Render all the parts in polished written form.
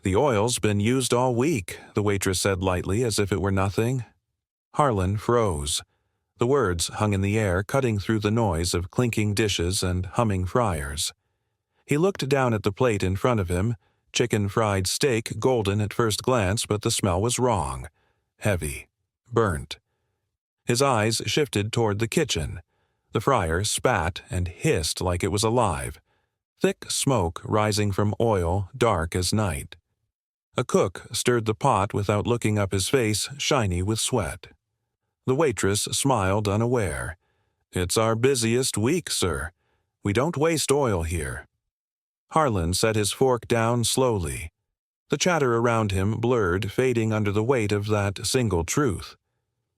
"The oil's been used all week," the waitress said lightly as if it were nothing. Harlan froze. The words hung in the air, cutting through the noise of clinking dishes and humming fryers. He looked down at the plate in front of him, chicken fried steak, golden at first glance, but the smell was wrong. Heavy. Burnt. His eyes shifted toward the kitchen. The fryer spat and hissed like it was alive. Thick smoke rising from oil, dark as night. A cook stirred the pot without looking up, his face shiny with sweat. The waitress smiled, unaware. "It's our busiest week, sir. We don't waste oil here." Harlan set his fork down slowly. The chatter around him blurred, fading under the weight of that single truth.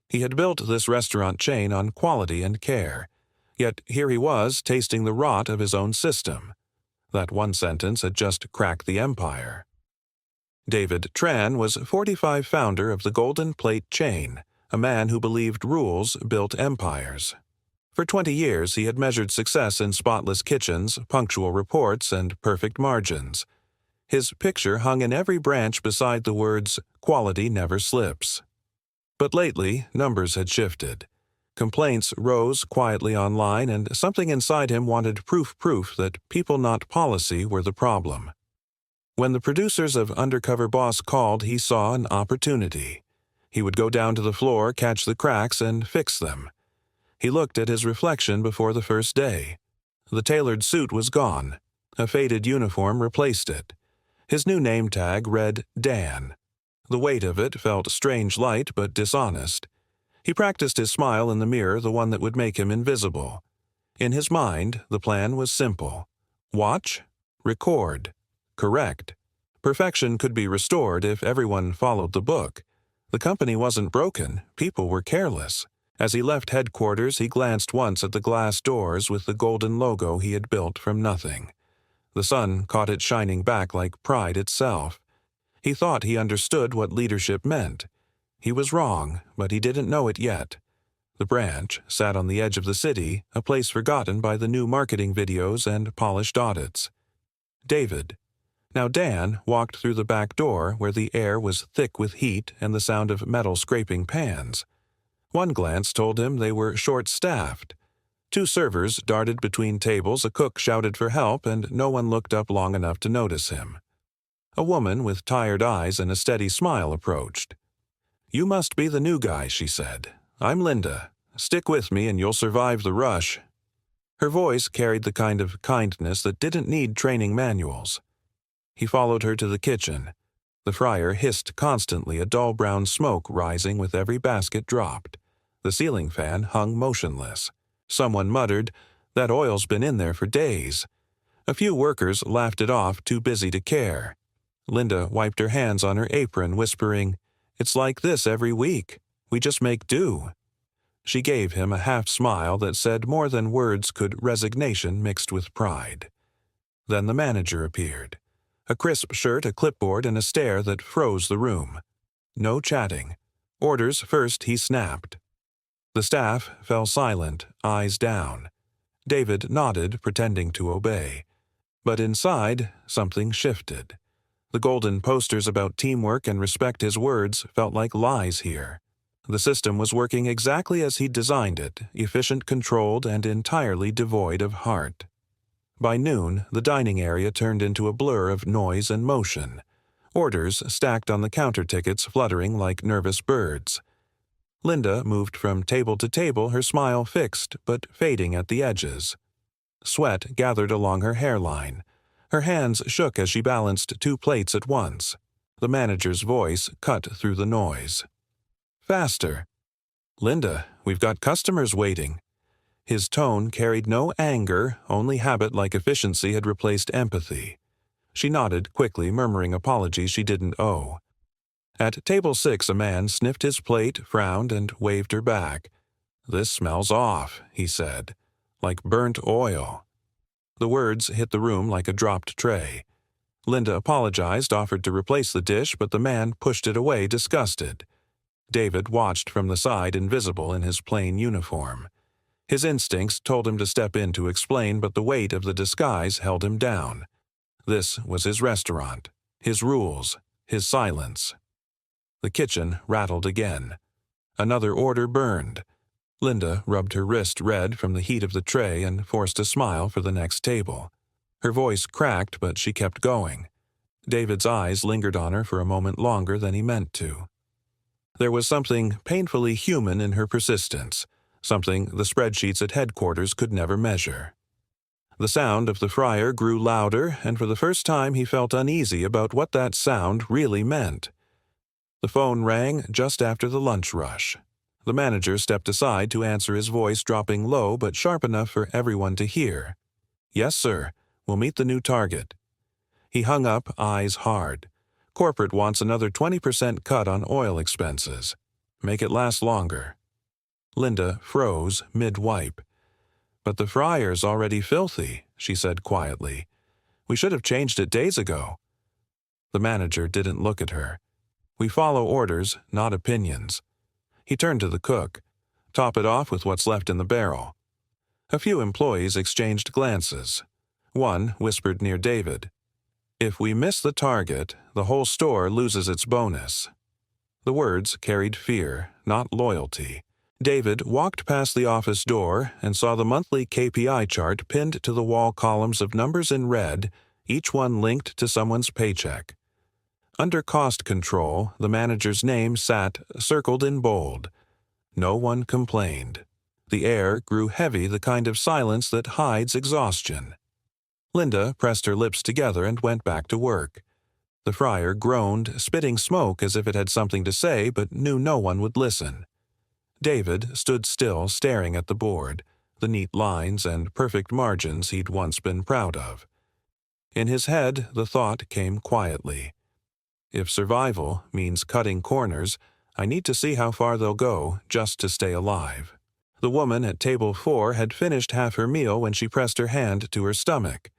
He had built this restaurant chain on quality and care, yet here he was tasting the rot of his own system. That one sentence had just cracked the empire. David Tran was 45, founder of the Golden Plate chain, a man who believed rules built empires. For 20 years he had measured success in spotless kitchens, punctual reports, and perfect margins. His picture hung in every branch beside the words, "Quality never slips." But lately, numbers had shifted. Complaints rose quietly online, and something inside him wanted proof that people, not policy, were the problem. When the producers of Undercover Boss called, he saw an opportunity. He would go down to the floor, catch the cracks, and fix them. He looked at his reflection before the first day. The tailored suit was gone. A faded uniform replaced it. His new name tag read Dan. The weight of it felt strange light but dishonest. He practiced his smile in the mirror, the one that would make him invisible. In his mind, the plan was simple. Watch, record, correct. Perfection could be restored if everyone followed the book. The company wasn't broken, people were careless. As he left headquarters, he glanced once at the glass doors with the golden logo he had built from nothing. The sun caught it shining back like pride itself. He thought he understood what leadership meant. He was wrong, but he didn't know it yet. The branch sat on the edge of the city, a place forgotten by the new marketing videos and polished audits. David. Now Dan walked through the back door where the air was thick with heat and the sound of metal scraping pans. One glance told him they were short-staffed. 2 servers darted between tables, a cook shouted for help, and no one looked up long enough to notice him. A woman with tired eyes and a steady smile approached. "You must be the new guy," she said. "I'm Linda. Stick with me and you'll survive the rush." Her voice carried the kind of kindness that didn't need training manuals. He followed her to the kitchen. The fryer hissed constantly, a dull brown smoke rising with every basket dropped. The ceiling fan hung motionless. Someone muttered, "That oil's been in there for days." A few workers laughed it off, too busy to care. Linda wiped her hands on her apron, whispering, "It's like this every week. We just make do." She gave him a half-smile that said more than words could, resignation mixed with pride. Then the manager appeared. A crisp shirt, a clipboard, and a stare that froze the room. No chatting. Orders first, he snapped. The staff fell silent, eyes down. David nodded, pretending to obey. But inside, something shifted. The golden posters about teamwork and respect his words felt like lies here. The system was working exactly as he'd designed it, efficient, controlled, and entirely devoid of heart. By noon, the dining area turned into a blur of noise and motion. Orders stacked on the counter, tickets fluttering like nervous birds. Linda moved from table to table, her smile fixed but fading at the edges. Sweat gathered along her hairline. Her hands shook as she balanced 2 plates at once. The manager's voice cut through the noise. "Faster." "Linda, we've got customers waiting." His tone carried no anger, only habit-like efficiency had replaced empathy. She nodded quickly, murmuring apologies she didn't owe. At table 6, a man sniffed his plate, frowned, and waved her back. "This smells off," he said, "like burnt oil." The words hit the room like a dropped tray. Linda apologized, offered to replace the dish, but the man pushed it away, disgusted. David watched from the side, invisible in his plain uniform. His instincts told him to step in to explain, but the weight of the disguise held him down. This was his restaurant, His rules, his silence. The kitchen rattled again. Another order burned. Linda rubbed her wrist red from the heat of the tray and forced a smile for the next table. Her voice cracked, but she kept going. David's eyes lingered on her for a moment longer than he meant to. There was something painfully human in her persistence, something the spreadsheets at headquarters could never measure. The sound of the fryer grew louder, and for the first time he felt uneasy about what that sound really meant. The phone rang just after the lunch rush. The manager stepped aside to answer, his voice dropping low but sharp enough for everyone to hear. "Yes, sir. We'll meet the new target." He hung up, eyes hard. Corporate wants another 20% cut on oil expenses. Make it last longer. Linda froze mid-wipe. "But the fryer's already filthy," she said quietly. "We should have changed it days ago." The manager didn't look at her. "We follow orders, not opinions." He turned to the cook. "Top it off with what's left in the barrel." A few employees exchanged glances. One whispered near David, "If we miss the target, the whole store loses its bonus." The words carried fear, not loyalty. David walked past the office door and saw the monthly KPI chart pinned to the wall, columns of numbers in red, each one linked to someone's paycheck. Under cost control, the manager's name sat circled in bold. No one complained. The air grew heavy, the kind of silence that hides exhaustion. Linda pressed her lips together and went back to work. The fryer groaned, spitting smoke as if it had something to say but knew no one would listen. David stood still, staring at the board, the neat lines and perfect margins he'd once been proud of. In his head, the thought came quietly. If survival means cutting corners, I need to see how far they'll go just to stay alive. The woman at table 4 had finished half her meal when she pressed her hand to her stomach.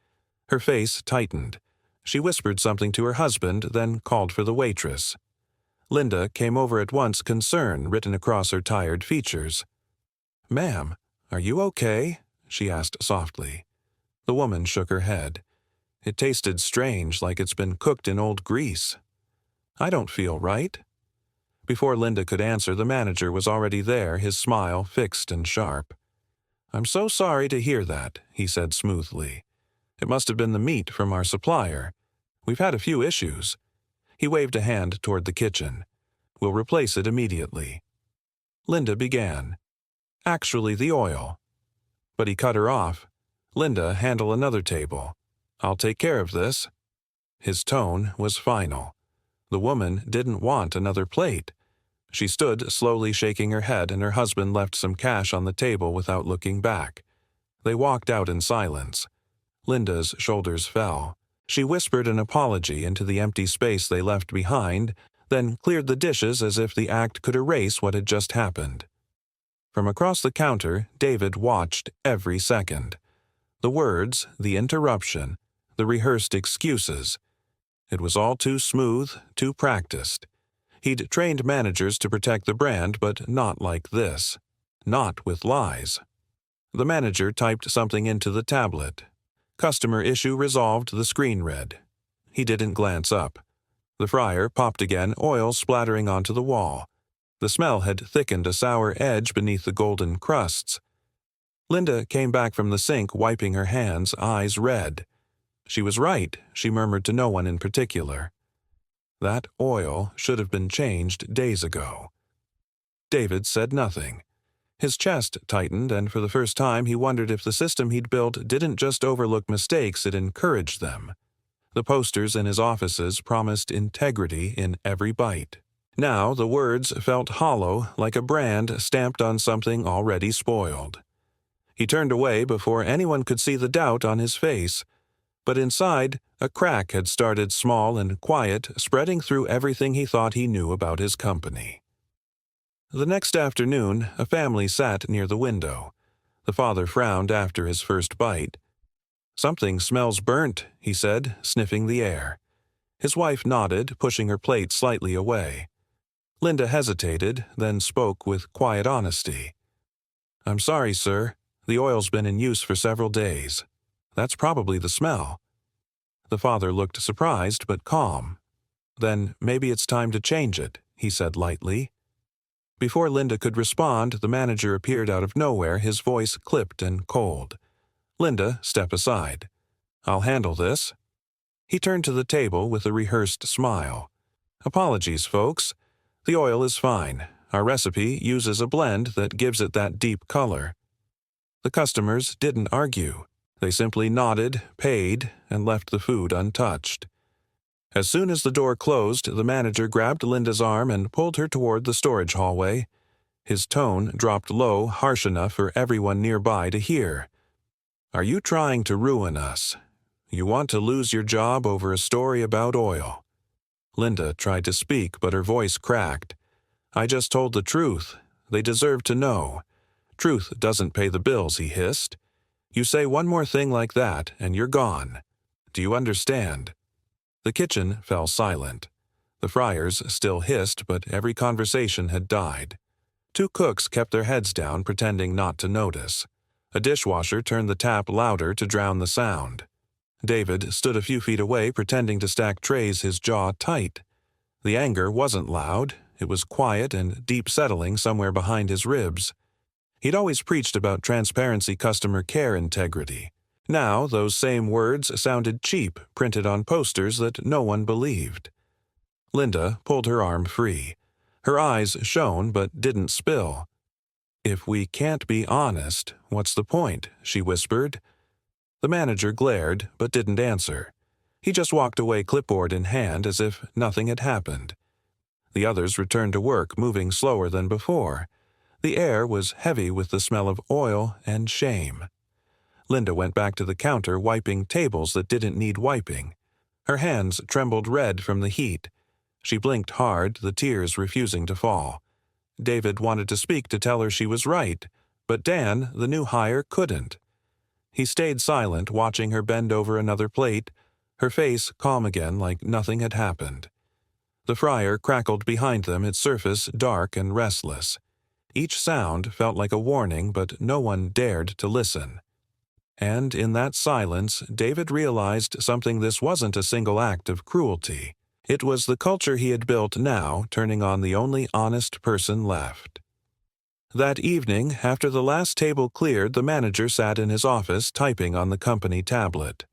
Her face tightened. She whispered something to her husband, then called for the waitress. Linda came over at once, concern written across her tired features. "Ma'am, are you okay?" she asked softly. The woman shook her head. "It tasted strange, like it's been cooked in old grease." "I don't feel right." Before Linda could answer, the manager was already there, his smile fixed and sharp. "I'm so sorry to hear that," he said smoothly. "It must have been the meat from our supplier. We've had a few issues." He waved a hand toward the kitchen. "We'll replace it immediately." Linda began. "Actually, the oil." But he cut her off. "Linda, handle another table. I'll take care of this." His tone was final. The woman didn't want another plate. She stood slowly shaking her head, and her husband left some cash on the table without looking back. They walked out in silence. Linda's shoulders fell. She whispered an apology into the empty space they left behind, then cleared the dishes as if the act could erase what had just happened. From across the counter, David watched every second. The words, the interruption, the rehearsed excuses. It was all too smooth, too practiced. He'd trained managers to protect the brand, but not like this. Not with lies. The manager typed something into the tablet. "Customer issue resolved," the screen read. He didn't glance up. The fryer popped again, oil splattering onto the wall. The smell had thickened a sour edge beneath the golden crusts. Linda came back from the sink, wiping her hands, eyes red. She was right, she murmured to no one in particular. That oil should have been changed days ago. David said nothing. His chest tightened, and for the first time he wondered if the system he'd built didn't just overlook mistakes, it encouraged them. The posters in his offices promised integrity in every bite. Now the words felt hollow, like a brand stamped on something already spoiled. He turned away before anyone could see the doubt on his face. But inside, a crack had started, small and quiet, spreading through everything he thought he knew about his company. The next afternoon, a family sat near the window. The father frowned after his first bite. "Something smells burnt," he said, sniffing the air. His wife nodded, pushing her plate slightly away. Linda hesitated, then spoke with quiet honesty. "I'm sorry, sir. The oil's been in use for several days. That's probably the smell." The father looked surprised but calm. "Then maybe it's time to change it," he said lightly. Before Linda could respond, the manager appeared out of nowhere, his voice clipped and cold. "Linda, step aside. I'll handle this." He turned to the table with a rehearsed smile. "Apologies, folks. The oil is fine. Our recipe uses a blend that gives it that deep color." The customers didn't argue. They simply nodded, paid, and left the food untouched. As soon as the door closed, the manager grabbed Linda's arm and pulled her toward the storage hallway. His tone dropped low, harsh enough for everyone nearby to hear. "Are you trying to ruin us? You want to lose your job over a story about oil?" Linda tried to speak, but her voice cracked. "I just told the truth. They deserve to know. Truth doesn't pay the bills," he hissed. "You say one more thing like that, and you're gone. Do you understand?" The kitchen fell silent. The fryers still hissed, but every conversation had died. Two cooks kept their heads down, pretending not to notice. A dishwasher turned the tap louder to drown the sound. David stood a few feet away, pretending to stack trays, his jaw tight. The anger wasn't loud. It was quiet and deep settling somewhere behind his ribs. He'd always preached about transparency, customer care, integrity. Now, those same words sounded cheap, printed on posters that no one believed. Linda pulled her arm free. Her eyes shone but didn't spill. "If we can't be honest, what's the point?" she whispered. The manager glared but didn't answer. He just walked away, clipboard in hand, as if nothing had happened. The others returned to work, moving slower than before. The air was heavy with the smell of oil and shame. Linda went back to the counter, wiping tables that didn't need wiping. Her hands trembled red from the heat. She blinked hard, the tears refusing to fall. David wanted to speak to tell her she was right, but Dan, the new hire, couldn't. He stayed silent, watching her bend over another plate, her face calm again like nothing had happened. The fryer crackled behind them, its surface dark and restless. Each sound felt like a warning, but no one dared to listen. And in that silence, David realized something: this wasn't a single act of cruelty. It was the culture he had built now, turning on the only honest person left. That evening, after the last table cleared, the manager sat in his office typing on the company tablet.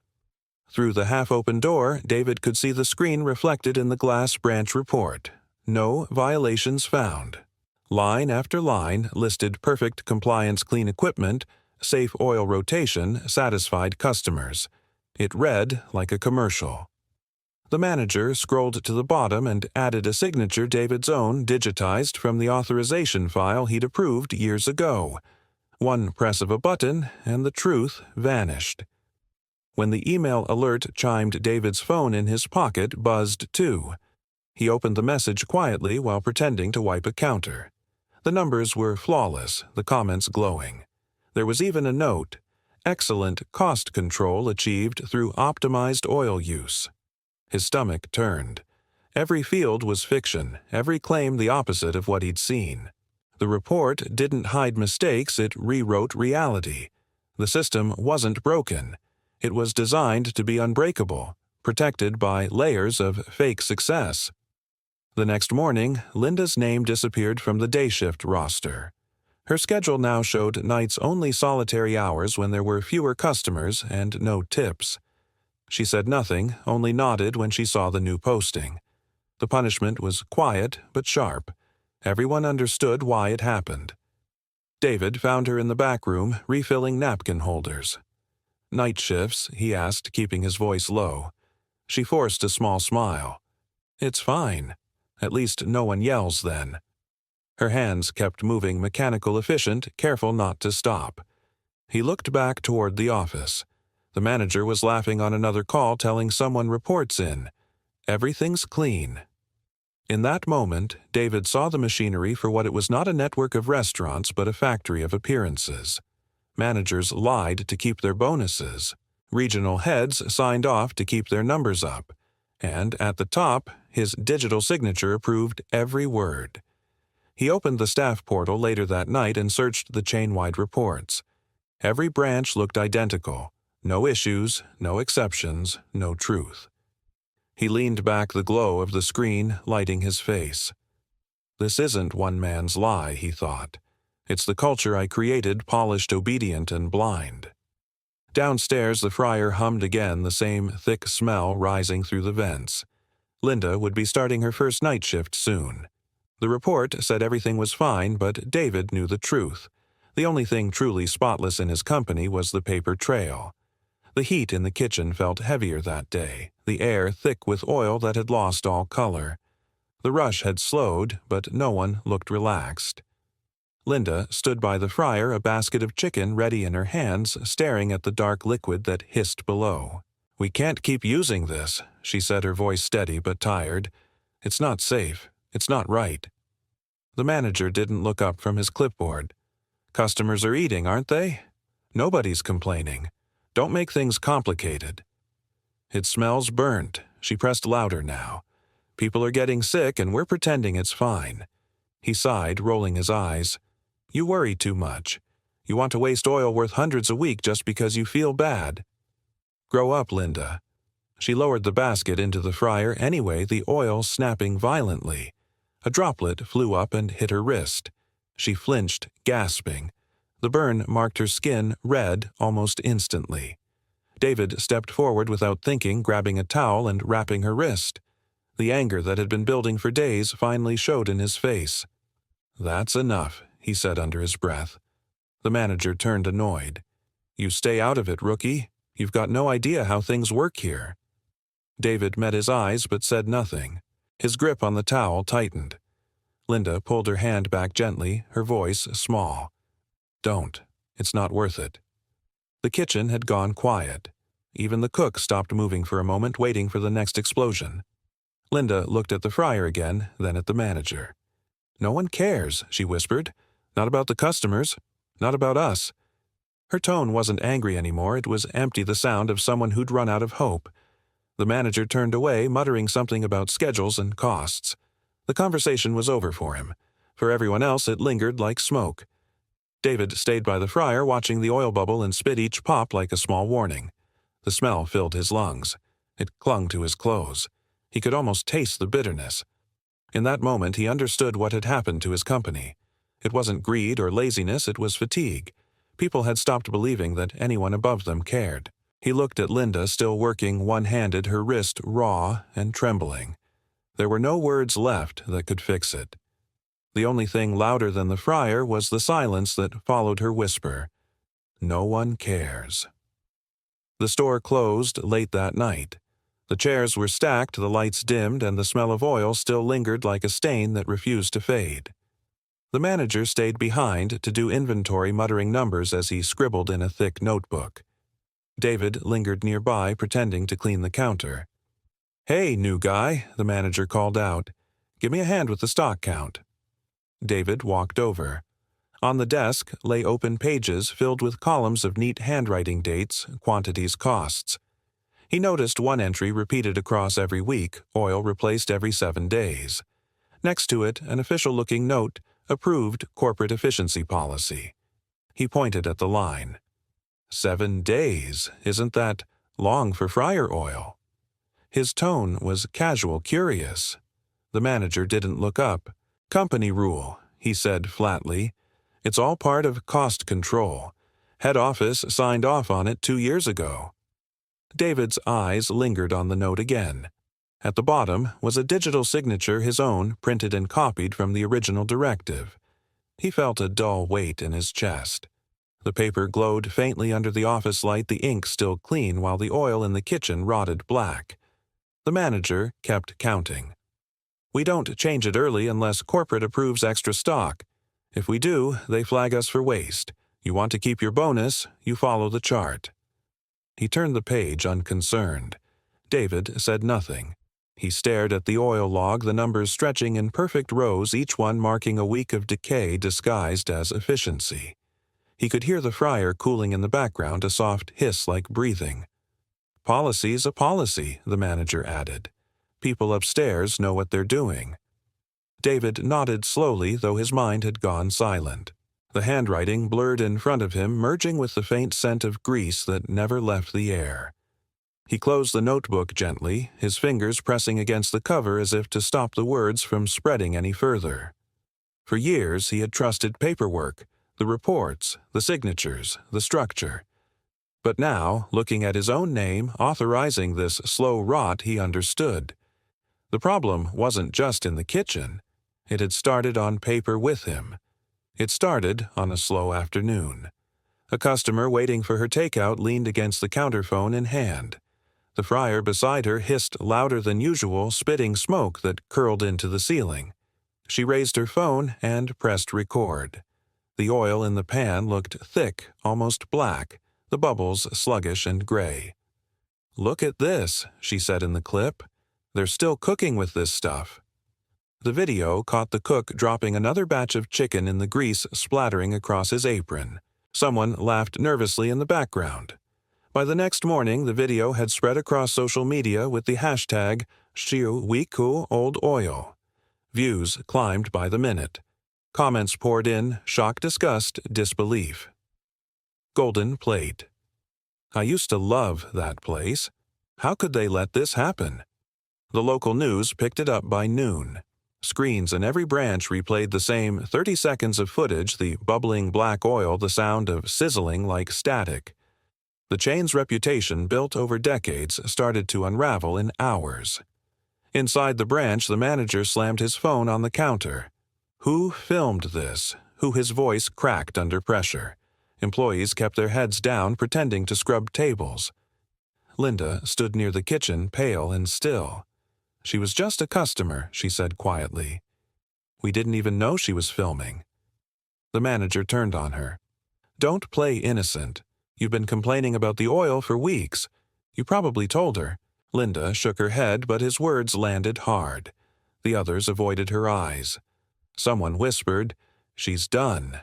Through the half-open door, David could see the screen reflected in the glass branch report. No violations found. Line after line listed perfect compliance, clean equipment, safe oil rotation, satisfied customers. It read like a commercial. The manager scrolled to the bottom and added a signature, David's own, digitized from the authorization file he'd approved years ago. One press of a button, and the truth vanished. When the email alert chimed, David's phone in his pocket buzzed too. He opened the message quietly while pretending to wipe a counter. The numbers were flawless, the comments glowing. There was even a note: excellent cost control achieved through optimized oil use. His stomach turned. Every field was fiction, every claim the opposite of what he'd seen. The report didn't hide mistakes, it rewrote reality. The system wasn't broken. It was designed to be unbreakable, protected by layers of fake success. The next morning, Linda's name disappeared from the day shift roster. Her schedule now showed nights only, solitary hours when there were fewer customers and no tips. She said nothing, only nodded when she saw the new posting. The punishment was quiet but sharp. Everyone understood why it happened. David found her in the back room, refilling napkin holders. "Night shifts?" he asked, keeping his voice low. She forced a small smile. "It's fine. At least no one yells then." Her hands kept moving, mechanical, efficient, careful not to stop. He looked back toward the office. The manager was laughing on another call, telling someone reports in. Everything's clean. In that moment, David saw the machinery for what it was: not a network of restaurants, but a factory of appearances. Managers lied to keep their bonuses. Regional heads signed off to keep their numbers up. And at the top, his digital signature approved every word. He opened the staff portal later that night and searched the chain-wide reports. Every branch looked identical. No issues, no exceptions, no truth. He leaned back, the glow of the screen lighting his face. This isn't one man's lie, he thought. It's the culture I created, polished, obedient, and blind. Downstairs, the fryer hummed again, the same thick smell rising through the vents. Linda would be starting her first night shift soon. The report said everything was fine, but David knew the truth. The only thing truly spotless in his company was the paper trail. The heat in the kitchen felt heavier that day, the air thick with oil that had lost all color. The rush had slowed, but no one looked relaxed. Linda stood by the fryer, a basket of chicken ready in her hands, staring at the dark liquid that hissed below. "We can't keep using this," she said, her voice steady but tired. "It's not safe. It's not right." The manager didn't look up from his clipboard. "Customers are eating, aren't they? Nobody's complaining. Don't make things complicated." "It smells burnt." She pressed louder now. "People are getting sick and we're pretending it's fine." He sighed, rolling his eyes. "You worry too much. You want to waste oil worth hundreds a week just because you feel bad. Grow up, Linda." She lowered the basket into the fryer anyway, the oil snapping violently. A droplet flew up and hit her wrist. She flinched, gasping. The burn marked her skin red almost instantly. David stepped forward without thinking, grabbing a towel and wrapping her wrist. The anger that had been building for days finally showed in his face. "That's enough," he said under his breath. The manager turned annoyed. "You stay out of it, rookie. You've got no idea how things work here." David met his eyes but said nothing. His grip on the towel tightened. Linda pulled her hand back gently, her voice small. "Don't. It's not worth it." The kitchen had gone quiet. Even the cook stopped moving for a moment, waiting for the next explosion. Linda looked at the fryer again, then at the manager. "No one cares," she whispered. "Not about the customers. Not about us." Her tone wasn't angry anymore, it was empty, the sound of someone who'd run out of hope. The manager turned away, muttering something about schedules and costs. The conversation was over for him. For everyone else, it lingered like smoke. David stayed by the fryer, watching the oil bubble and spit each pop like a small warning. The smell filled his lungs. It clung to his clothes. He could almost taste the bitterness. In that moment, he understood what had happened to his company. It wasn't greed or laziness, it was fatigue. People had stopped believing that anyone above them cared. He looked at Linda, still working one-handed, her wrist raw and trembling. There were no words left that could fix it. The only thing louder than the fryer was the silence that followed her whisper. "No one cares." The store closed late that night. The chairs were stacked, the lights dimmed, and the smell of oil still lingered like a stain that refused to fade. The manager stayed behind to do inventory, muttering numbers as he scribbled in a thick notebook. David lingered nearby, pretending to clean the counter. "Hey, new guy," the manager called out. "Give me a hand with the stock count." David walked over. On the desk lay open pages filled with columns of neat handwriting, dates, quantities, costs. He noticed one entry repeated across every week, oil replaced every 7 days. Next to it, an official-looking note, approved corporate efficiency policy. He pointed at the line. 7 days, isn't that long for fryer oil? His tone was casual, curious. The manager didn't look up. "Company rule," he said flatly. "It's all part of cost control. Head office signed off on it 2 years ago." David's eyes lingered on the note again. At the bottom was a digital signature, his own, printed and copied from the original directive. He felt a dull weight in his chest. The paper glowed faintly under the office light, the ink still clean, while the oil in the kitchen rotted black. The manager kept counting. "We don't change it early unless corporate approves extra stock. If we do, they flag us for waste. You want to keep your bonus, you follow the chart." He turned the page, unconcerned. David said nothing. He stared at the oil log, the numbers stretching in perfect rows, each one marking a week of decay disguised as efficiency. He could hear the fryer cooling in the background, a soft hiss like breathing. "Policy's a policy," the manager added. "People upstairs know what they're doing." David nodded slowly, though his mind had gone silent. The handwriting blurred in front of him, merging with the faint scent of grease that never left the air. He closed the notebook gently, his fingers pressing against the cover as if to stop the words from spreading any further. For years he had trusted paperwork, the reports, the signatures, the structure. But now, looking at his own name authorizing this slow rot, he understood. The problem wasn't just in the kitchen. It had started on paper with him. It started on a slow afternoon. A customer waiting for her takeout leaned against the counterphone in hand. The fryer beside her hissed louder than usual, spitting smoke that curled into the ceiling. She raised her phone and pressed record. The oil in the pan looked thick, almost black, the bubbles sluggish and gray. "Look at this," she said in the clip. "They're still cooking with this stuff." The video caught the cook dropping another batch of chicken in the grease splattering across his apron. Someone laughed nervously in the background. By the next morning, the video had spread across social media with the hashtag #ShiuWiku Views climbed by the minute. Comments poured in, shock, disgust, disbelief. Golden Plate. "I used to love that place. How could they let this happen?" The local news picked it up by noon. Screens in every branch replayed the same 30 seconds of footage, the bubbling black oil, the sound of sizzling like static. The chain's reputation, built over decades, started to unravel in hours. Inside the branch, the manager slammed his phone on the counter. Who filmed this? Who his voice cracked under pressure? Employees kept their heads down, pretending to scrub tables. Linda stood near the kitchen, pale and still. "She was just a customer," she said quietly. "We didn't even know she was filming." The manager turned on her. "Don't play innocent. You've been complaining about the oil for weeks. You probably told her." Linda shook her head, but his words landed hard. The others avoided her eyes. Someone whispered, "She's done."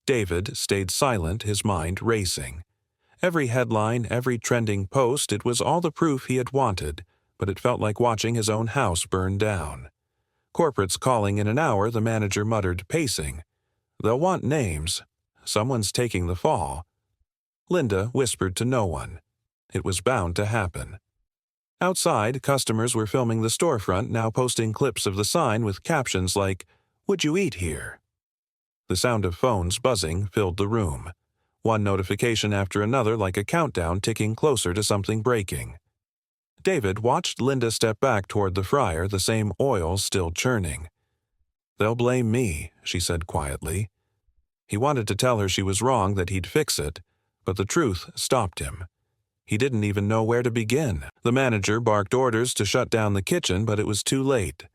David stayed silent, his mind racing. Every headline, every trending post, it was all the proof he had wanted, but it felt like watching his own house burn down. "Corporate's calling in an hour," the manager muttered, pacing. "They'll want names. Someone's taking the fall." Linda whispered to no one. It was bound to happen. Outside, customers were filming the storefront, now posting clips of the sign with captions like, "Would you eat here?" The sound of phones buzzing filled the room. One notification after another, like a countdown ticking closer to something breaking. David watched Linda step back toward the fryer, the same oil still churning. "They'll blame me," she said quietly. He wanted to tell her she was wrong, that he'd fix it, but the truth stopped him. He didn't even know where to begin. The manager barked orders to shut down the kitchen, but it was too late.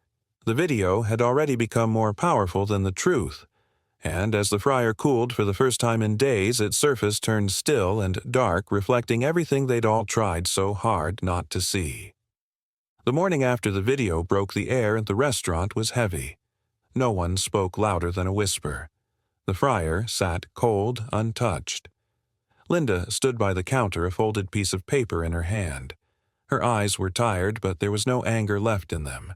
The video had already become more powerful than the truth, and as the fryer cooled for the first time in days, its surface turned still and dark, reflecting everything they'd all tried so hard not to see. The morning after the video broke the air at the restaurant was heavy. No one spoke louder than a whisper. The fryer sat cold, untouched. Linda stood by the counter, a folded piece of paper in her hand. Her eyes were tired, but there was no anger left in them.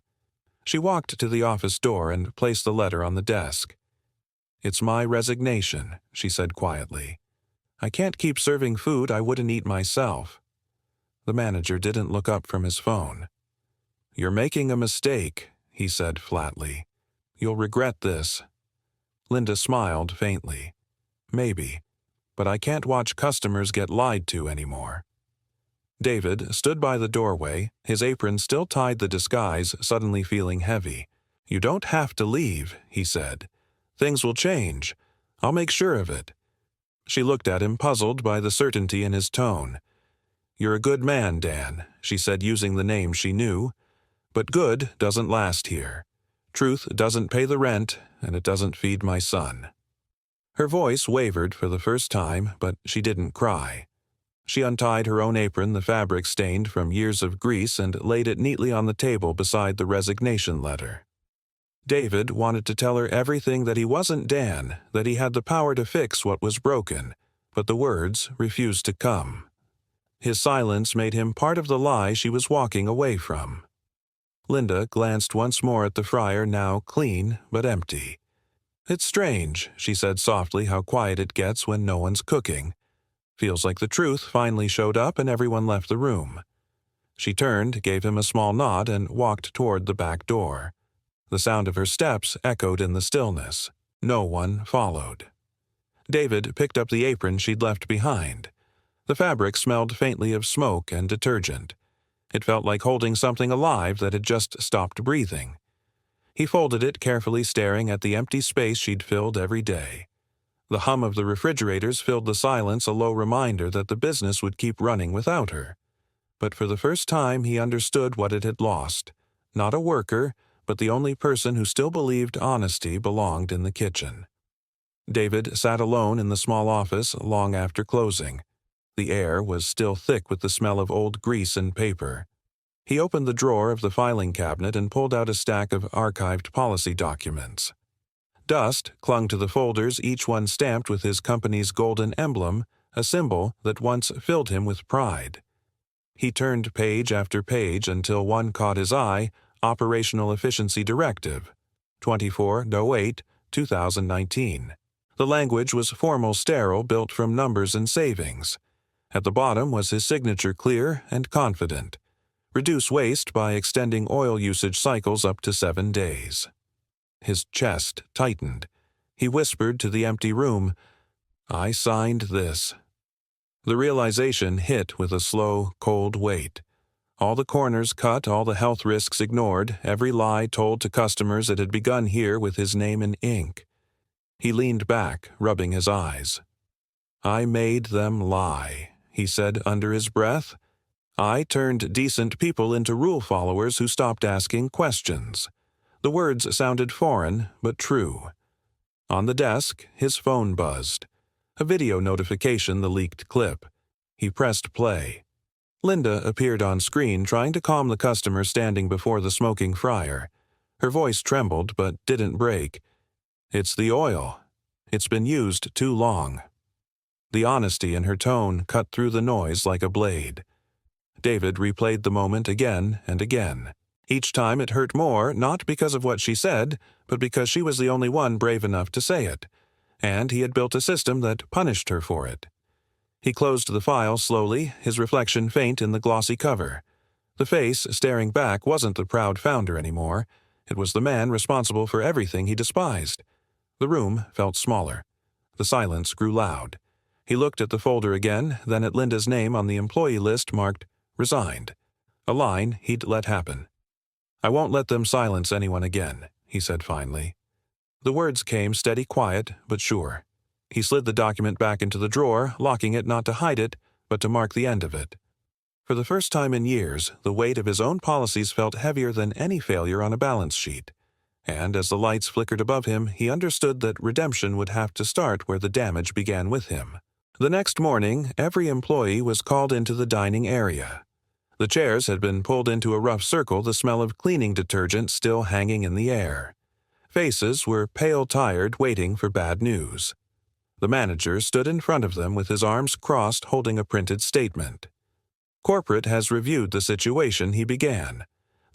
She walked to the office door and placed the letter on the desk. "It's my resignation," she said quietly. "I can't keep serving food I wouldn't eat myself." The manager didn't look up from his phone. "You're making a mistake," he said flatly. "You'll regret this." Linda smiled faintly. "Maybe. But I can't watch customers get lied to anymore." David stood by the doorway, his apron still tied the disguise, suddenly feeling heavy. "You don't have to leave," he said. "Things will change. I'll make sure of it." She looked at him, puzzled by the certainty in his tone. "You're a good man, Dan," she said, using the name she knew. "But good doesn't last here. Truth doesn't pay the rent, and it doesn't feed my son." Her voice wavered for the first time, but she didn't cry. She untied her own apron, the fabric stained from years of grease, and laid it neatly on the table beside the resignation letter. David wanted to tell her everything, that he wasn't Dan, that he had the power to fix what was broken, but the words refused to come. His silence made him part of the lie she was walking away from. Linda glanced once more at the fryer, now clean but empty. "It's strange," she said softly, "how quiet it gets when no one's cooking. Feels like the truth finally showed up and everyone left the room. She turned, gave him a small nod, and walked toward the back door. The sound of her steps echoed in the stillness. No one followed. David picked up the apron she'd left behind. The fabric smelled faintly of smoke and detergent. It felt like holding something alive that had just stopped breathing. He folded it, carefully staring at the empty space she'd filled every day. The hum of the refrigerators filled the silence, a low reminder that the business would keep running without her. But for the first time he understood what it had lost. Not a worker, but the only person who still believed honesty belonged in the kitchen. David sat alone in the small office long after closing. The air was still thick with the smell of old grease and paper. He opened the drawer of the filing cabinet and pulled out a stack of archived policy documents. Dust clung to the folders, each one stamped with his company's golden emblem, a symbol that once filled him with pride. He turned page after page until one caught his eye: Operational Efficiency Directive, 2408, 2019. The language was formal, sterile, built from numbers and savings. At the bottom was his signature, clear and confident. Reduce waste by extending oil usage cycles up to 7 days. His chest tightened. He whispered to the empty room, "I signed this." The realization hit with a slow, cold weight. All the corners cut, all the health risks ignored, every lie told to customers it had begun here with his name in ink. He leaned back, rubbing his eyes. "I made them lie," he said under his breath. "I turned decent people into rule followers who stopped asking questions." The words sounded foreign, but true. On the desk, his phone buzzed. A video notification, the leaked clip. He pressed play. Linda appeared on screen, trying to calm the customer standing before the smoking fryer. Her voice trembled, but didn't break. "It's the oil. It's been used too long." The honesty in her tone cut through the noise like a blade. David replayed the moment again and again. Each time it hurt more, not because of what she said, but because she was the only one brave enough to say it. And he had built a system that punished her for it. He closed the file slowly, his reflection faint in the glossy cover. The face staring back wasn't the proud founder anymore. It was the man responsible for everything he despised. The room felt smaller. The silence grew loud. He looked at the folder again, then at Linda's name on the employee list marked "Resigned," a line he'd let happen. "I won't let them silence anyone again," he said finally. The words came steady, quiet, but sure. He slid the document back into the drawer, locking it not to hide it, but to mark the end of it. For the first time in years, the weight of his own policies felt heavier than any failure on a balance sheet. And as the lights flickered above him, he understood that redemption would have to start where the damage began with him. The next morning, every employee was called into the dining area. The chairs had been pulled into a rough circle, the smell of cleaning detergent still hanging in the air. Faces were pale, tired, waiting for bad news. The manager stood in front of them with his arms crossed, holding a printed statement. "Corporate has reviewed the situation," he began.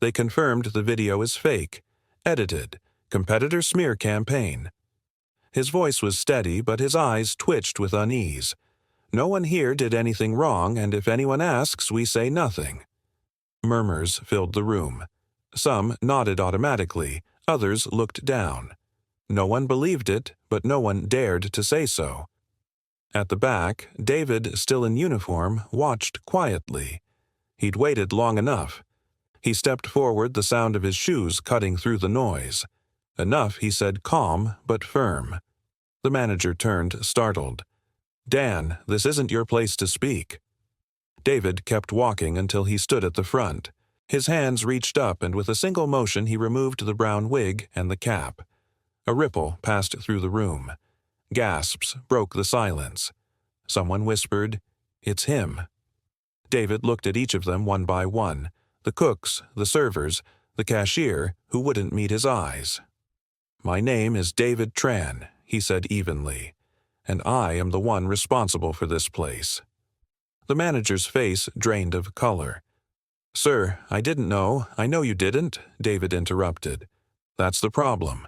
"They confirmed the video is fake. Edited. Competitor smear campaign." His voice was steady, but his eyes twitched with unease. "No one here did anything wrong, and if anyone asks, we say nothing." Murmurs filled the room. Some nodded automatically, others looked down. No one believed it, but no one dared to say so. At the back, David, still in uniform, watched quietly. He'd waited long enough. He stepped forward, the sound of his shoes cutting through the noise. Enough, he said, calm but firm. The manager turned, startled. "Dan, this isn't your place to speak." David kept walking until he stood at the front. His hands reached up, and with a single motion he removed the brown wig and the cap. A ripple passed through the room. Gasps broke the silence. Someone whispered, "It's him." David looked at each of them one by one, the cooks, the servers, the cashier, who wouldn't meet his eyes. "My name is David Tran," he said evenly, "and I am the one responsible for this place." The manager's face drained of color. "Sir, I didn't know. I know you didn't," David interrupted. "That's the problem."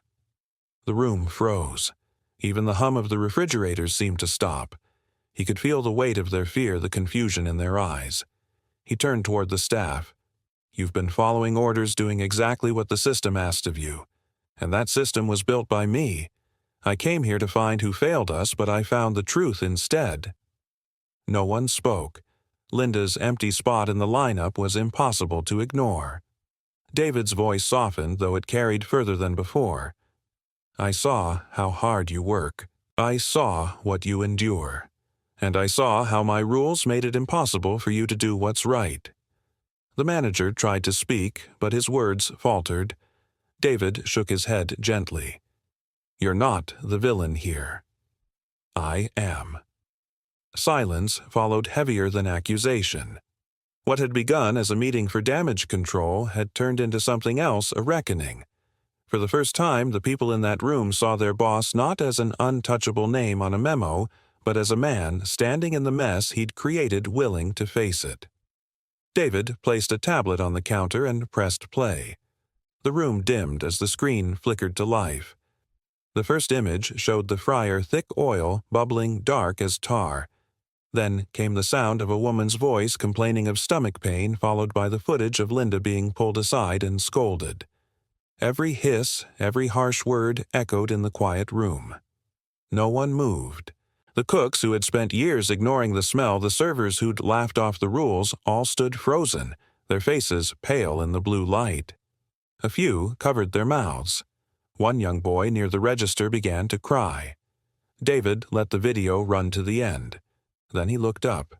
The room froze. Even the hum of the refrigerators seemed to stop. He could feel the weight of their fear, the confusion in their eyes. He turned toward the staff. "You've been following orders, doing exactly what the system asked of you. And that system was built by me. I came here to find who failed us, but I found the truth instead." No one spoke. Linda's empty spot in the lineup was impossible to ignore. David's voice softened, though it carried further than before. "I saw how hard you work. I saw what you endure. And I saw how my rules made it impossible for you to do what's right." The manager tried to speak, but his words faltered. David shook his head gently. "You're not the villain here. I am." Silence followed, heavier than accusation. What had begun as a meeting for damage control had turned into something else, a reckoning. For the first time, the people in that room saw their boss not as an untouchable name on a memo, but as a man standing in the mess he'd created, willing to face it. David placed a tablet on the counter and pressed play. The room dimmed as the screen flickered to life. The first image showed the fryer thick oil, bubbling dark as tar. Then came the sound of a woman's voice complaining of stomach pain, followed by the footage of Linda being pulled aside and scolded. Every hiss, every harsh word echoed in the quiet room. No one moved. The cooks who had spent years ignoring the smell, the servers who'd laughed off the rules, all stood frozen, their faces pale in the blue light. A few covered their mouths. One young boy near the register began to cry. David let the video run to the end. Then he looked up.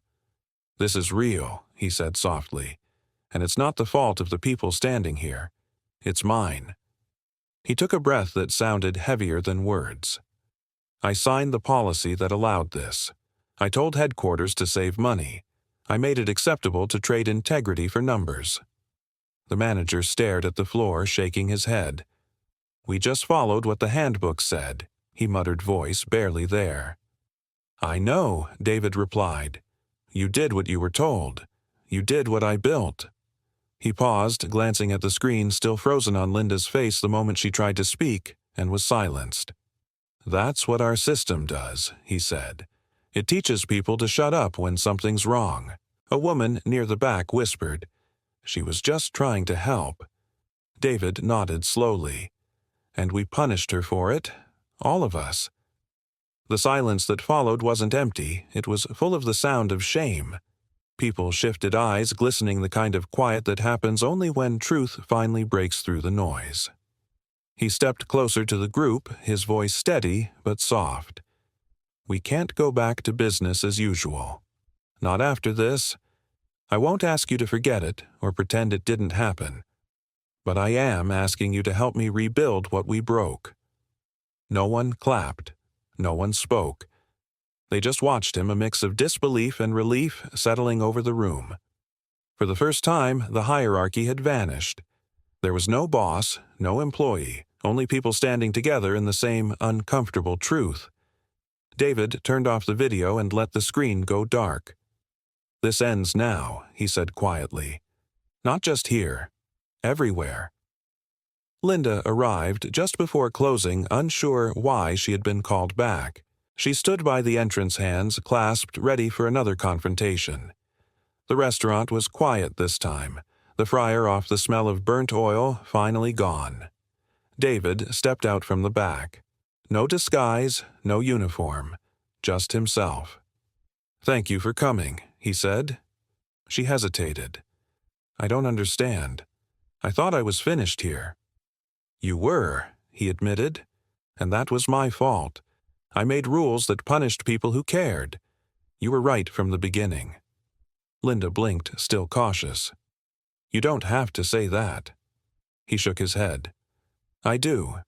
"This is real," he said softly, "and it's not the fault of the people standing here. It's mine." He took a breath that sounded heavier than words. "I signed the policy that allowed this. I told headquarters to save money. I made it acceptable to trade integrity for numbers." The manager stared at the floor, shaking his head. "We just followed what the handbook said," he muttered, voice barely there. "I know," David replied. "You did what you were told. You did what I built." He paused, glancing at the screen still frozen on Linda's face the moment she tried to speak, and was silenced. "That's what our system does," he said. "It teaches people to shut up when something's wrong." A woman near the back whispered, "She was just trying to help." David nodded slowly. "And we punished her for it. All of us." The silence that followed wasn't empty, it was full of the sound of shame. People shifted eyes, glistening, the kind of quiet that happens only when truth finally breaks through the noise. He stepped closer to the group, his voice steady but soft. "We can't go back to business as usual. Not after this. I won't ask you to forget it or pretend it didn't happen. But I am asking you to help me rebuild what we broke." No one clapped. No one spoke. They just watched him, a mix of disbelief and relief settling over the room. For the first time, the hierarchy had vanished. There was no boss, no employee, only people standing together in the same uncomfortable truth. David turned off the video and let the screen go dark. "This ends now," he said quietly. "Not just here. Everywhere." Linda arrived just before closing, unsure why she had been called back. She stood by the entrance, hands clasped, ready for another confrontation. The restaurant was quiet this time, the fryer off the smell of burnt oil finally gone. David stepped out from the back. No disguise, no uniform, just himself. "Thank you for coming," he said. She hesitated. "I don't understand. I thought I was finished here." "You were," he admitted, "and that was my fault. I made rules that punished people who cared. You were right from the beginning." Linda blinked, still cautious. "You don't have to say that." He shook his head. "I do,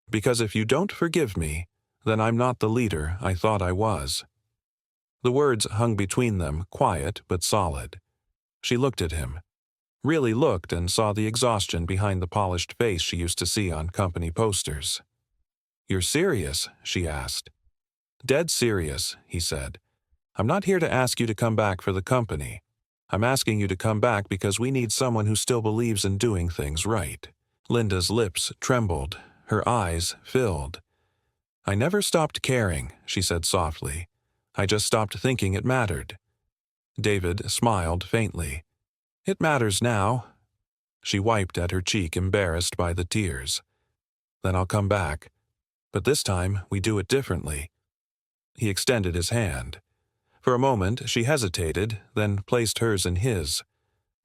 because if you don't forgive me, then I'm not the leader I thought I was." The words hung between them, quiet but solid. She looked at him. Really looked, and saw the exhaustion behind the polished face she used to see on company posters. "You're serious?" she asked. "Dead serious," he said. "I'm not here to ask you to come back for the company. I'm asking you to come back because we need someone who still believes in doing things right." Linda's lips trembled, her eyes filled. "I never stopped caring," she said softly. "I just stopped thinking it mattered." David smiled faintly. It matters now. She wiped at her cheek, embarrassed by the tears. Then I'll come back. But this time, we do it differently. He extended his hand. For a moment, she hesitated, then placed hers in his.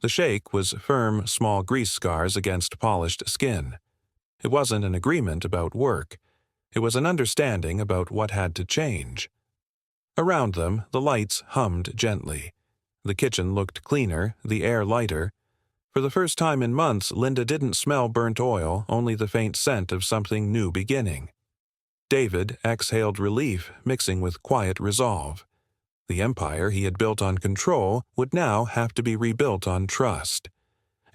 The shake was firm, small grease scars against polished skin. It wasn't an agreement about work. It was an understanding about what had to change. Around them, the lights hummed gently. The kitchen looked cleaner, the air lighter. For the first time in months, Linda didn't smell burnt oil, only the faint scent of something new beginning. David exhaled relief, mixing with quiet resolve. The empire he had built on control would now have to be rebuilt on trust.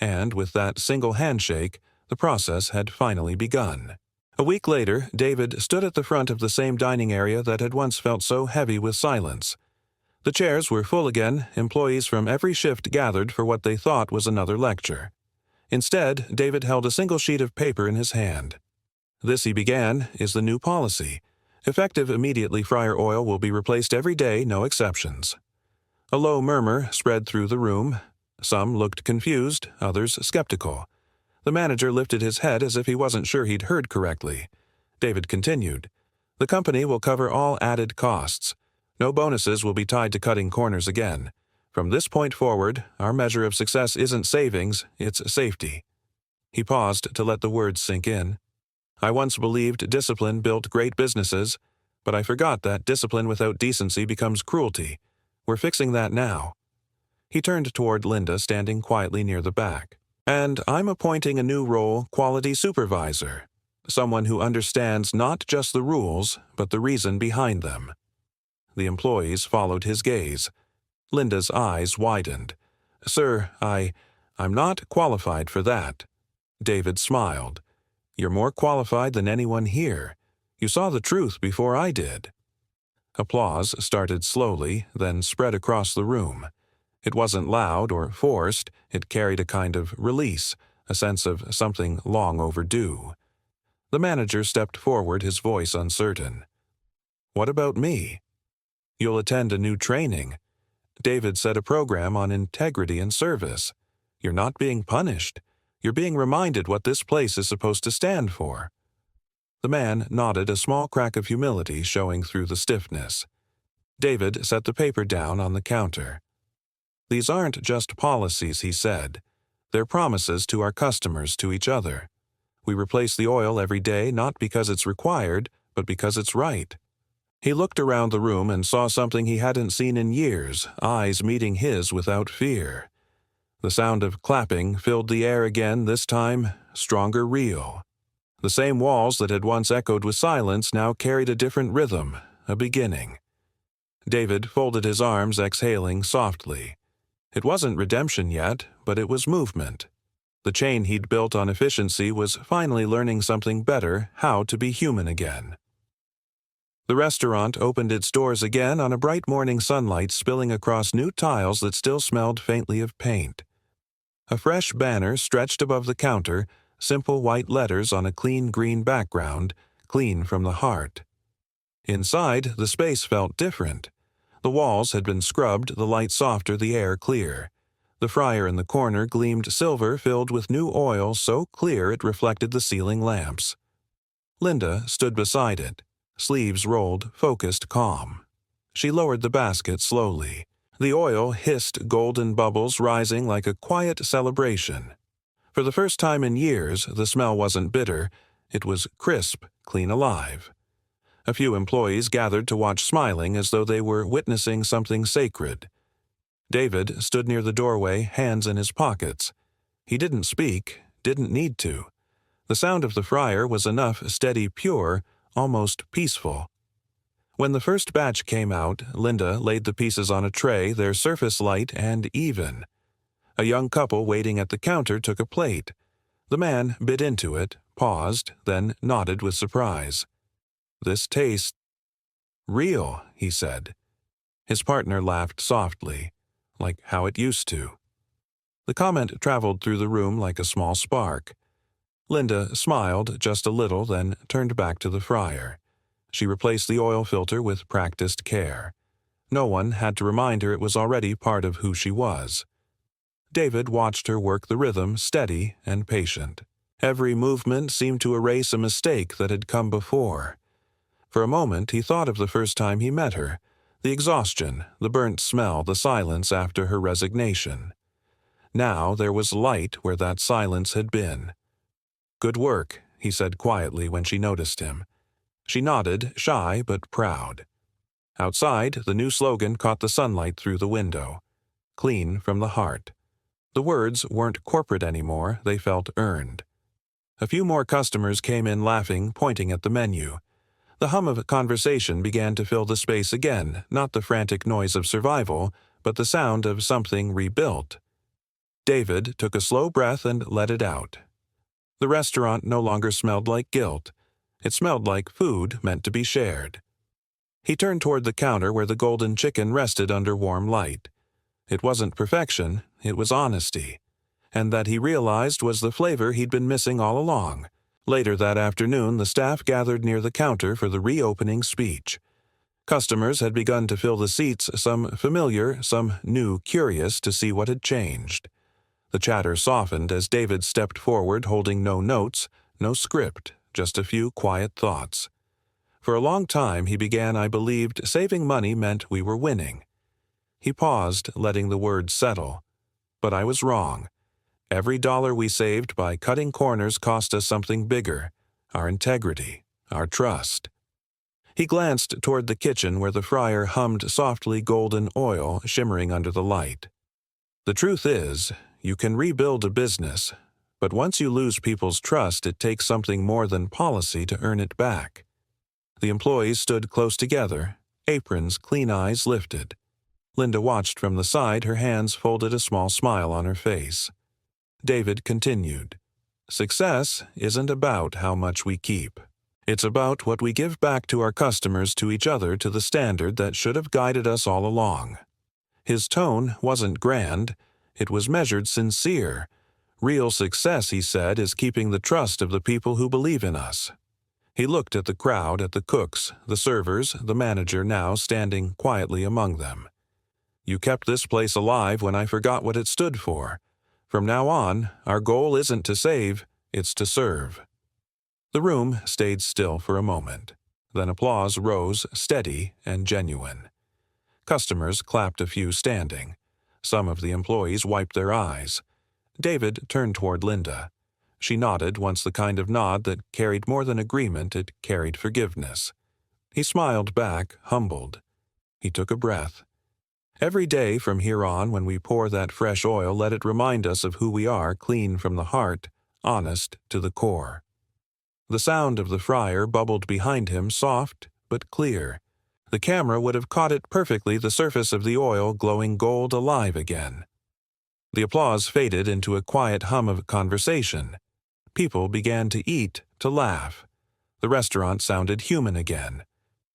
And with that single handshake, the process had finally begun. A week later, David stood at the front of the same dining area that had once felt so heavy with silence. The chairs were full again, employees from every shift gathered for what they thought was another lecture. Instead, David held a single sheet of paper in his hand. This, he began, is the new policy. Effective immediately, fryer oil will be replaced every day, no exceptions. A low murmur spread through the room. Some looked confused, others skeptical. The manager lifted his head as if he wasn't sure he'd heard correctly. David continued, "The company will cover all added costs. No bonuses will be tied to cutting corners again. From this point forward, our measure of success isn't savings, it's safety." He paused to let the words sink in. "I once believed discipline built great businesses, but I forgot that discipline without decency becomes cruelty. We're fixing that now." He turned toward Linda, standing quietly near the back. "And I'm appointing a new role, quality supervisor. Someone who understands not just the rules, but the reason behind them." The employees followed his gaze. Linda's eyes widened. "Sir, I'm not qualified for that." David smiled. "You're more qualified than anyone here. You saw the truth before I did." Applause started slowly, then spread across the room. It wasn't loud or forced, it carried a kind of release, a sense of something long overdue. The manager stepped forward, his voice uncertain. "What about me?" "You'll attend a new training. David set a program on integrity and service. You're not being punished. You're being reminded what this place is supposed to stand for." The man nodded, a small crack of humility showing through the stiffness. David set the paper down on the counter. "These aren't just policies," he said. "They're promises to our customers, to each other. We replace the oil every day not because it's required, but because it's right." He looked around the room and saw something he hadn't seen in years, eyes meeting his without fear. The sound of clapping filled the air again, this time stronger, real. The same walls that had once echoed with silence now carried a different rhythm, a beginning. David folded his arms, exhaling softly. It wasn't redemption yet, but it was movement. The chain he'd built on efficiency was finally learning something better, how to be human again. The restaurant opened its doors again on a bright morning, sunlight spilling across new tiles that still smelled faintly of paint. A fresh banner stretched above the counter, simple white letters on a clean green background, clean from the heart. Inside, the space felt different. The walls had been scrubbed, the light softer, the air clear. The fryer in the corner gleamed silver, filled with new oil so clear it reflected the ceiling lamps. Linda stood beside it, sleeves rolled, focused, calm. She lowered the basket slowly. The oil hissed golden bubbles, rising like a quiet celebration. For the first time in years, the smell wasn't bitter. It was crisp, clean, alive. A few employees gathered to watch, smiling as though they were witnessing something sacred. David stood near the doorway, hands in his pockets. He didn't speak, didn't need to. The sound of the fryer was enough, steady, pure, almost peaceful. When the first batch came out, Linda laid the pieces on a tray, their surface light and even. A young couple waiting at the counter took a plate. The man bit into it, paused, then nodded with surprise. "This tastes real," he said. His partner laughed softly, like how it used to. The comment traveled through the room like a small spark. Linda smiled just a little, then turned back to the fryer. She replaced the oil filter with practiced care. No one had to remind her it was already part of who she was. David watched her work the rhythm, steady and patient. Every movement seemed to erase a mistake that had come before. For a moment he thought of the first time he met her, the exhaustion, the burnt smell, the silence after her resignation. Now there was light where that silence had been. "Good work," he said quietly when she noticed him. She nodded, shy but proud. Outside, the new slogan caught the sunlight through the window. "Clean from the heart." The words weren't corporate anymore, they felt earned. A few more customers came in laughing, pointing at the menu. The hum of conversation began to fill the space again, not the frantic noise of survival, but the sound of something rebuilt. David took a slow breath and let it out. The restaurant no longer smelled like guilt. It smelled like food meant to be shared. He turned toward the counter where the golden chicken rested under warm light. It wasn't perfection, it was honesty. And that he realized was the flavor he'd been missing all along. Later that afternoon, the staff gathered near the counter for the reopening speech. Customers had begun to fill the seats, some familiar, some new, curious to see what had changed. The chatter softened as David stepped forward holding no notes, no script, just a few quiet thoughts. For a long time, he began, I believed, saving money meant we were winning. He paused, letting the words settle. But I was wrong. Every dollar we saved by cutting corners cost us something bigger, our integrity, our trust. He glanced toward the kitchen where the fryer hummed softly golden oil shimmering under the light. The truth is, you can rebuild a business, but once you lose people's trust, it takes something more than policy to earn it back. The employees stood close together, aprons, clean eyes lifted. Linda watched from the side, her hands folded, a small smile on her face. David continued, "Success isn't about how much we keep. It's about what we give back to our customers, to each other, to the standard that should have guided us all along." His tone wasn't grand, it was measured, sincere. Real success, he said, is keeping the trust of the people who believe in us. He looked at the crowd, at the cooks, the servers, the manager now standing quietly among them. "You kept this place alive when I forgot what it stood for. From now on, our goal isn't to save, it's to serve." The room stayed still for a moment. Then applause rose, steady and genuine. Customers clapped, a few standing. Some of the employees wiped their eyes. David turned toward Linda. She nodded, once the kind of nod that carried more than agreement, it carried forgiveness. He smiled back, humbled. He took a breath. "Every day from here on, when we pour that fresh oil, let it remind us of who we are, clean from the heart, honest to the core." The sound of the fryer bubbled behind him, soft but clear. The camera would have caught it perfectly, the surface of the oil glowing gold, alive again. The applause faded into a quiet hum of conversation. People began to eat, to laugh. The restaurant sounded human again.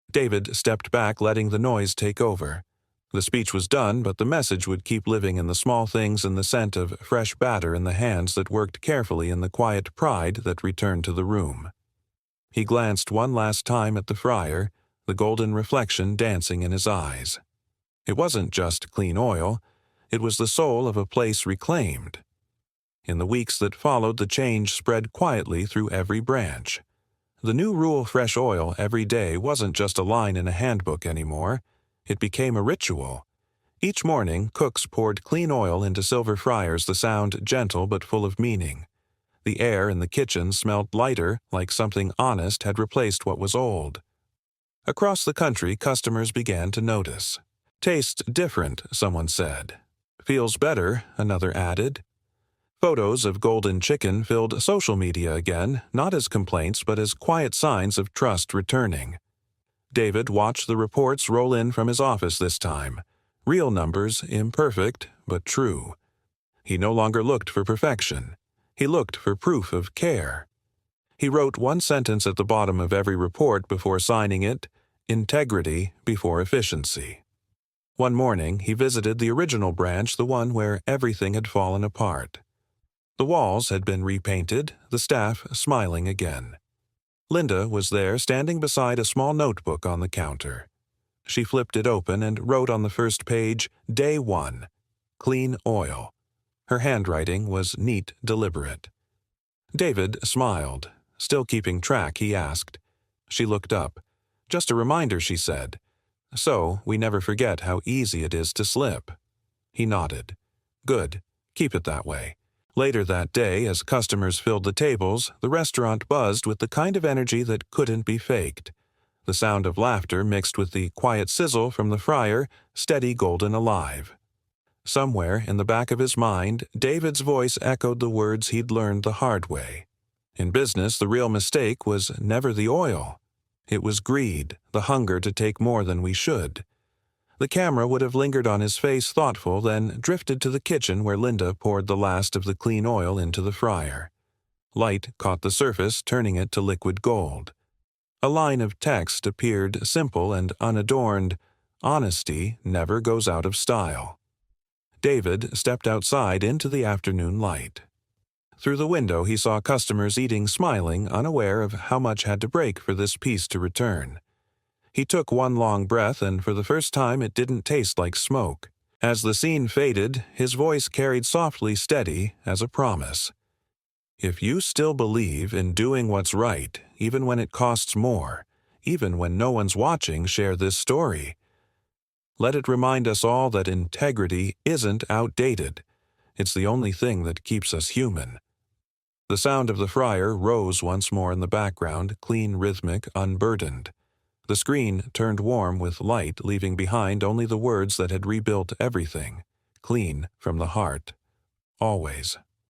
David stepped back, letting the noise take over. The speech was done, but the message would keep living in the small things, in the scent of fresh batter in the hands that worked carefully, in the quiet pride that returned to the room. He glanced one last time at the fryer, the golden reflection dancing in his eyes. It wasn't just clean oil, it was the soul of a place reclaimed. In the weeks that followed, the change spread quietly through every branch. The new rule, fresh oil every day, wasn't just a line in a handbook anymore. It became a ritual. Each morning, cooks poured clean oil into silver fryers, the sound gentle but full of meaning. The air in the kitchen smelled lighter, like something honest had replaced what was old. Across the country, customers began to notice. "Tastes different," someone said. "Feels better," another added. Photos of golden chicken filled social media again, not as complaints but as quiet signs of trust returning. David watched the reports roll in from his office this time. Real numbers, imperfect but true. He no longer looked for perfection. He looked for proof of care. He wrote one sentence at the bottom of every report before signing it: integrity before efficiency. One morning, he visited the original branch, the one where everything had fallen apart. The walls had been repainted, the staff smiling again. Linda was there, standing beside a small notebook on the counter. She flipped it open and wrote on the first page, "Day 1, clean oil." Her handwriting was neat, deliberate. David smiled. Still keeping track, he asked. She looked up. "Just a reminder," she said. "So we never forget how easy it is to slip." He nodded. "Good. Keep it that way." Later that day, as customers filled the tables, the restaurant buzzed with the kind of energy that couldn't be faked. The sound of laughter mixed with the quiet sizzle from the fryer, steady golden alive. Somewhere in the back of his mind, David's voice echoed the words he'd learned the hard way. In business, the real mistake was never the oil. It was greed, the hunger to take more than we should. The camera would have lingered on his face thoughtful, then drifted to the kitchen where Linda poured the last of the clean oil into the fryer. Light caught the surface, turning it to liquid gold. A line of text appeared simple and unadorned. "Honesty never goes out of style." David stepped outside into the afternoon light. Through the window he saw customers eating, smiling, unaware of how much had to break for this piece to return. He took one long breath, and for the first time it didn't taste like smoke. As the scene faded, his voice carried softly steady as a promise. "If you still believe in doing what's right, even when it costs more, even when no one's watching, share this story. Let it remind us all that integrity isn't outdated. It's the only thing that keeps us human." The sound of the fryer rose once more in the background, clean, rhythmic, unburdened. The screen turned warm with light, leaving behind only the words that had rebuilt everything, clean from the heart. Always.